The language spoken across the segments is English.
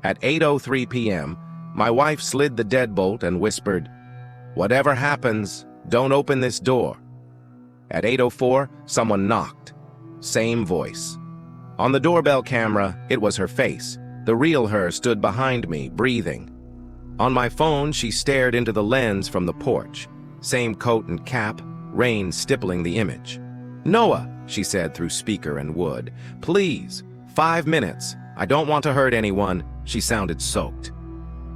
At 8:03 p.m., my wife slid the deadbolt and whispered, "Whatever happens, don't open this door." At 8:04, someone knocked. Same voice. On the doorbell camera, it was her face. The real her stood behind me, breathing. On my phone, she stared into the lens from the porch. Same coat and cap, rain stippling the image. "Noah," she said through speaker and wood, "please, 5 minutes. I don't want to hurt anyone." She sounded soaked.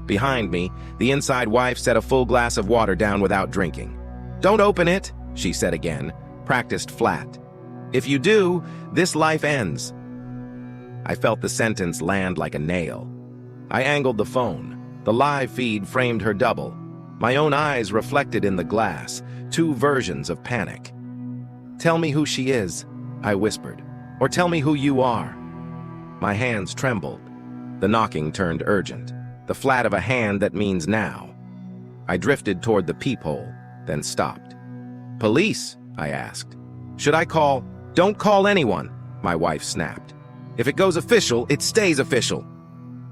Behind me, the inside wife set a full glass of water down without drinking. "Don't open it," she said again, practiced flat. "If you do, this life ends." I felt the sentence land like a nail. I angled the phone. The live feed framed her double. My own eyes reflected in the glass, two versions of panic. "Tell me who she is," I whispered, "or tell me who you are." My hands trembled. The knocking turned urgent, the flat of a hand that means now. I drifted toward the peephole, then stopped. "Police?" I asked. "Should I call?" "Don't call anyone," my wife snapped. "If it goes official, it stays official."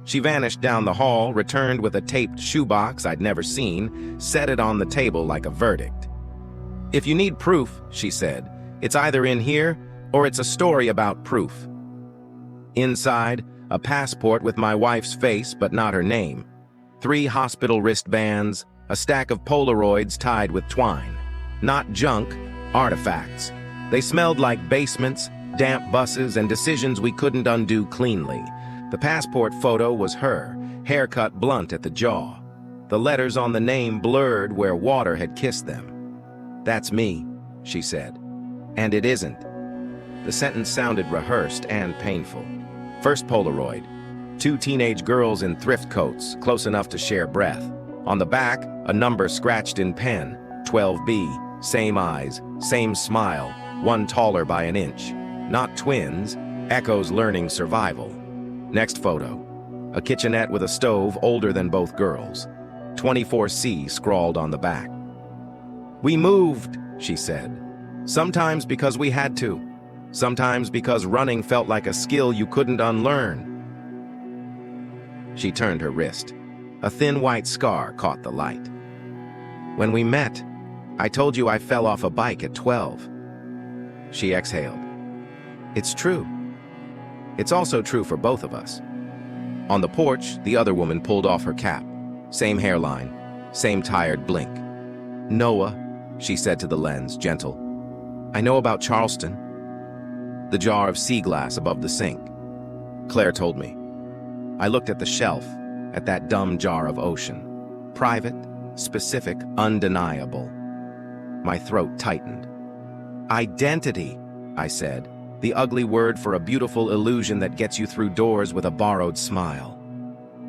She vanished down the hall, returned with a taped shoebox I'd never seen, set it on the table like a verdict. "If you need proof," she said, "it's either in here or it's a story about proof." Inside, a passport with my wife's face but not her name, 3 hospital wristbands, a stack of Polaroids tied with twine. Not junk, artifacts. They smelled like basements, damp buses, and decisions we couldn't undo cleanly. The passport photo was her, haircut blunt at the jaw. The letters on the name blurred where water had kissed them. "That's me," she said. "And it isn't." The sentence sounded rehearsed and painful. First Polaroid. 2 teenage girls in thrift coats, close enough to share breath. On the back, a number scratched in pen, 12B, same eyes, same smile, one taller by an inch. Not twins, echoes learning survival. Next photo. A kitchenette with a stove older than both girls. 24C scrawled on the back. "We moved," she said. "Sometimes because we had to. Sometimes because running felt like a skill you couldn't unlearn." She turned her wrist. A thin white scar caught the light. "When we met, I told you I fell off a bike at 12. She exhaled. "It's true. It's also true for both of us." On the porch, the other woman pulled off her cap. Same hairline, same tired blink. "Noah," she said to the lens, gentle. "I know about Charleston." The jar of sea glass above the sink. Claire told me. I looked at the shelf, at that dumb jar of ocean. Private, specific, undeniable. My throat tightened. "Identity," I said. The ugly word for a beautiful illusion that gets you through doors with a borrowed smile.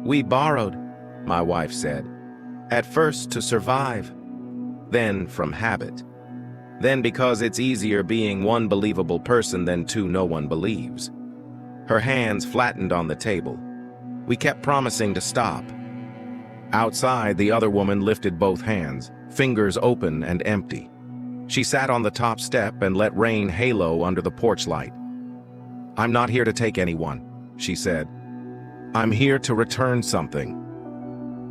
"We borrowed," my wife said. "At first to survive. Then from habit. Then because it's easier being one believable person than 2 no one believes." Her hands flattened on the table. We kept promising to stop. Outside, the other woman lifted both hands, fingers open and empty. She sat on the top step and let rain halo under the porch light. "I'm not here to take anyone," she said. "I'm here to return something."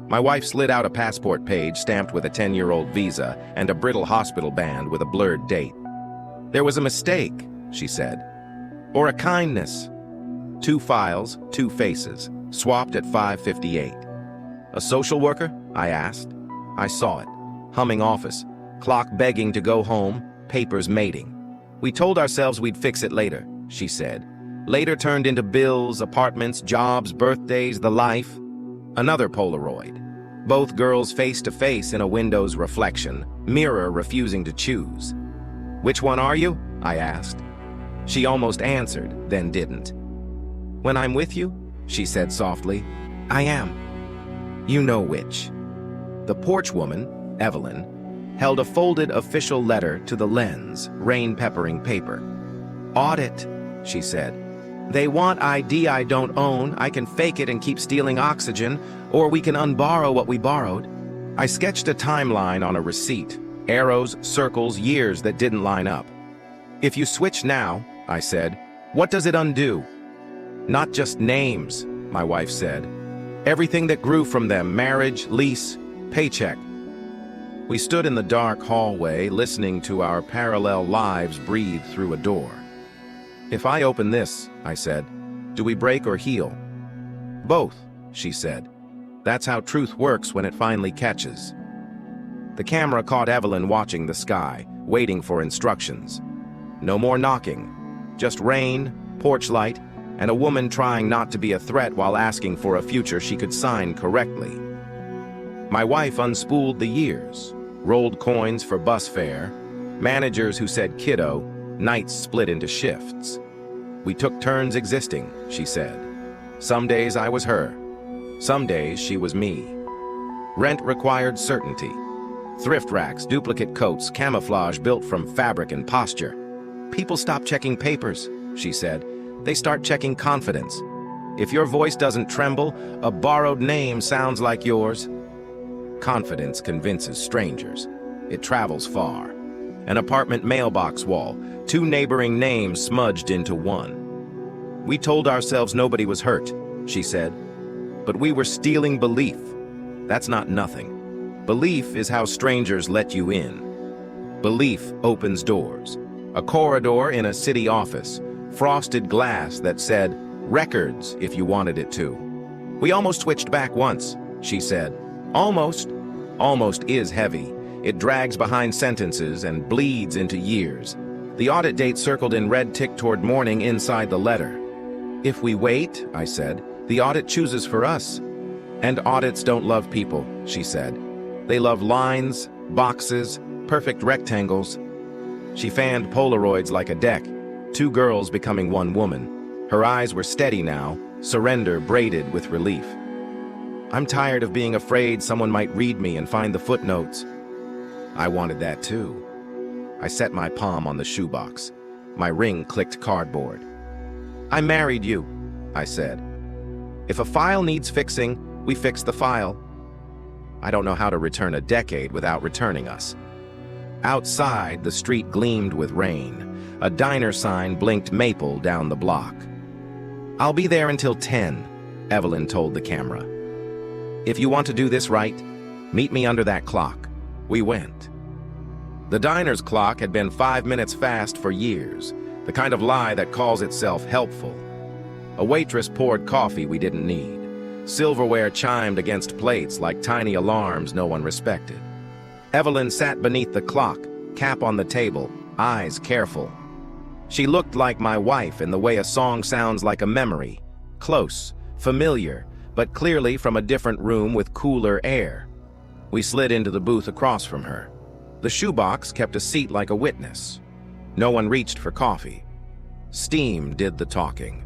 My wife slid out a passport page stamped with a 10-year-old visa and a brittle hospital band with a blurred date. "There was a mistake," she said. "Or a kindness." 2 files, 2 faces, swapped at 5:58. "A social worker?" I asked. I saw it. Humming office. Clock begging to go home, papers mating. "We told ourselves we'd fix it later," she said. "Later turned into bills, apartments, jobs, birthdays, the life." Another Polaroid. Both girls face to face in a window's reflection, mirror refusing to choose. "Which one are you?" I asked. She almost answered, then didn't. "When I'm with you," she said softly, "I am. You know which." The porch woman, Evelyn, held a folded official letter to the lens, rain-peppering paper. "Audit," she said. "They want ID I don't own. I can fake it and keep stealing oxygen, or we can unborrow what we borrowed." I sketched a timeline on a receipt, arrows, circles, years that didn't line up. "If you switch now," I said, "what does it undo?" "Not just names," my wife said. Everything that grew from them: marriage, lease, paycheck. We stood in the dark hallway, listening to our parallel lives breathe through a door. "If I open this," I said, "do we break or heal?" "Both," she said. "That's how truth works when it finally catches." The camera caught Evelyn watching the sky, waiting for instructions. No more knocking, just rain, porch light, and a woman trying not to be a threat while asking for a future she could sign correctly. My wife unspooled the years, rolled coins for bus fare, managers who said kiddo, nights split into shifts. "We took turns existing," she said. "Some days I was her. Some days she was me." Rent required certainty. Thrift racks, duplicate coats, camouflage built from fabric and posture. "People stop checking papers," she said. "They start checking confidence. If your voice doesn't tremble, a borrowed name sounds like yours." Confidence convinces strangers. It travels far. An apartment mailbox wall, 2 neighboring names smudged into one. "We told ourselves nobody was hurt," she said. "But we were stealing belief. That's not nothing. Belief is how strangers let you in. Belief opens doors. A corridor in a city office, frosted glass that said, 'Records,' if you wanted it to. "We almost switched back once," she said. "Almost." Almost is heavy. It drags behind sentences and bleeds into years. The audit date circled in red ticked toward morning inside the letter. "If we wait," I said, "the audit chooses for us." "And audits don't love people," she said. "They love lines, boxes, perfect rectangles." She fanned Polaroids like a deck, 2 girls becoming 1 woman. Her eyes were steady now, surrender braided with relief. "I'm tired of being afraid someone might read me and find the footnotes." I wanted that too. I set my palm on the shoebox. My ring clicked cardboard. "I married you," I said. "If a file needs fixing, we fix the file." I don't know how to return a decade without returning us. Outside, the street gleamed with rain. A diner sign blinked maple down the block. "I'll be there until 10, Evelyn told the camera. "If you want to do this right, meet me under that clock." We went. The diner's clock had been 5 minutes fast for years, the kind of lie that calls itself helpful. A waitress poured coffee we didn't need. Silverware chimed against plates like tiny alarms no one respected. Evelyn sat beneath the clock, cap on the table, eyes careful. She looked like my wife in the way a song sounds like a memory. Close, familiar, but clearly from a different room with cooler air. We slid into the booth across from her. The shoebox kept a seat like a witness. No one reached for coffee. Steam did the talking,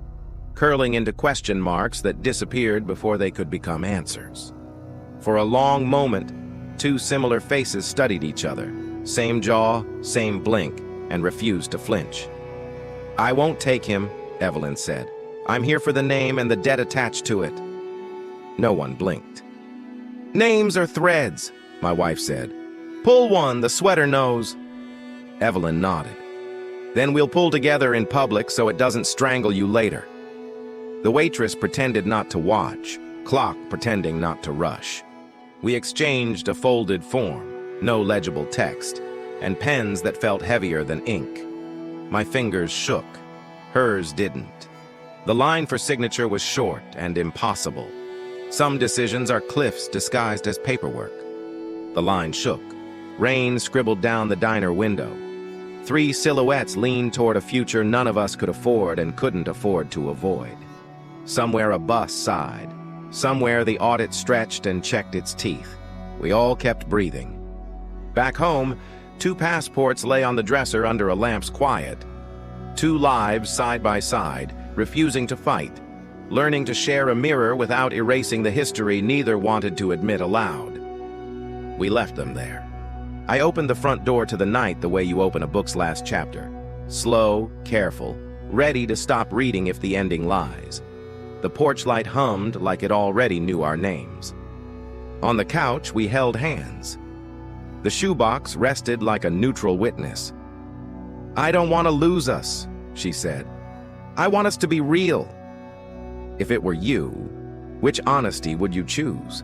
curling into question marks that disappeared before they could become answers. For a long moment, 2 similar faces studied each other, same jaw, same blink, and refused to flinch. "I won't take him," Evelyn said. "I'm here for the name and the debt attached to it." No one blinked. "Names are threads," my wife said. "Pull one, the sweater knows." Evelyn nodded. "Then we'll pull together in public so it doesn't strangle you later." The waitress pretended not to watch, clock pretending not to rush. We exchanged a folded form, no legible text, and pens that felt heavier than ink. My fingers shook. Hers didn't. The line for signature was short and impossible. Some decisions are cliffs disguised as paperwork. The line shook. Rain scribbled down the diner window. 3 silhouettes leaned toward a future none of us could afford and couldn't afford to avoid. Somewhere a bus sighed. Somewhere the audit stretched and checked its teeth. We all kept breathing. Back home, 2 passports lay on the dresser under a lamp's quiet. 2 lives side by side, refusing to fight, learning to share a mirror without erasing the history neither wanted to admit aloud. We left them there. I opened the front door to the night the way you open a book's last chapter. Slow, careful, ready to stop reading if the ending lies. The porch light hummed like it already knew our names. On the couch, we held hands. The shoebox rested like a neutral witness. "I don't want to lose us," she said. "I want us to be real." If it were you, Which honesty would you choose?